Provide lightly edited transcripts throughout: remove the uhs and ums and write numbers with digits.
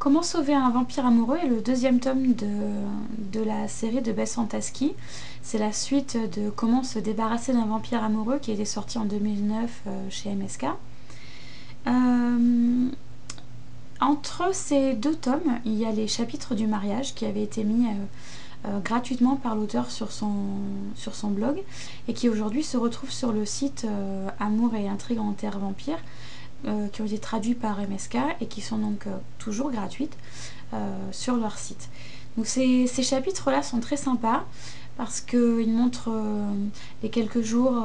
Comment sauver un vampire amoureux est le deuxième tome de la série de Bess Fantasky. C'est la suite de Comment se débarrasser d'un vampire amoureux qui a été sorti en 2009 chez MSK. Entre ces deux tomes, il y a les chapitres du mariage qui avaient été mis gratuitement par l'auteur sur son blog et qui aujourd'hui se retrouvent sur le site Amour et intrigue en terre vampire, qui ont été traduits par MSK et qui sont donc toujours gratuites sur leur site. Donc ces chapitres-là sont très sympas parce qu'ils montrent les quelques jours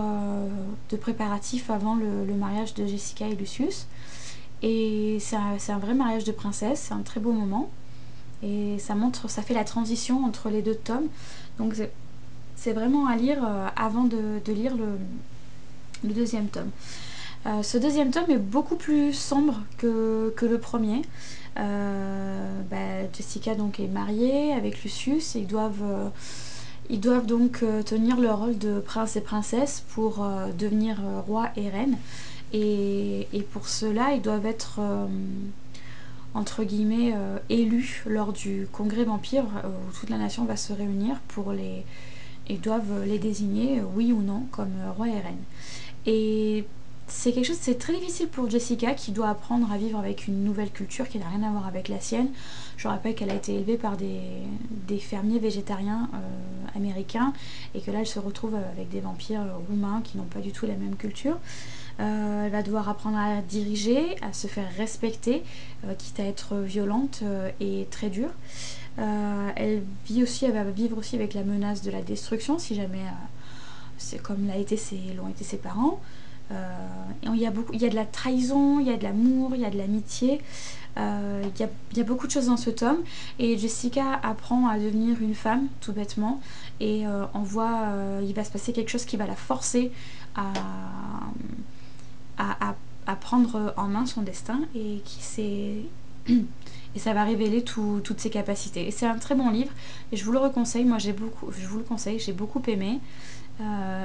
de préparatifs avant le mariage de Jessica et Lucius. Et c'est un vrai mariage de princesse, c'est un très beau moment. Et ça fait la transition entre les deux tomes. Donc c'est vraiment à lire avant de lire le deuxième tome. Ce deuxième tome est beaucoup plus sombre que le premier. Jessica donc est mariée avec Lucius et ils doivent donc tenir le rôle de prince et princesse pour devenir roi et reine. Et pour cela, ils doivent être entre guillemets élus lors du congrès vampire où toute la nation va se réunir ils doivent les désigner oui ou non comme roi et reine. Et c'est quelque chose, c'est très difficile pour Jessica qui doit apprendre à vivre avec une nouvelle culture qui n'a rien à voir avec la sienne. Je rappelle qu'elle a été élevée par des fermiers végétariens américains et que là elle se retrouve avec des vampires roumains qui n'ont pas du tout la même culture. Elle va devoir apprendre à diriger, à se faire respecter, quitte à être violente et très dure. Elle va vivre aussi avec la menace de la destruction si jamais c'est comme l'ont été ses parents. Il y a de la trahison, il y a de l'amour, il y a de l'amitié. Il y a beaucoup de choses dans ce tome et Jessica apprend à devenir une femme tout bêtement et il va se passer quelque chose qui va la forcer à prendre en main son destin et et ça va révéler toutes ses capacités. Et c'est un très bon livre et je vous le conseille, j'ai beaucoup aimé.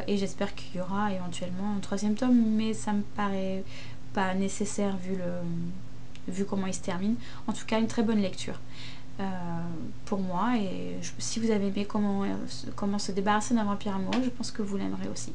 Et j'espère qu'il y aura éventuellement un troisième tome, mais ça me paraît pas nécessaire vu comment il se termine. En tout cas, une très bonne lecture pour moi. Et si vous avez aimé comment se débarrasser d'un vampire amoureux, je pense que vous l'aimerez aussi.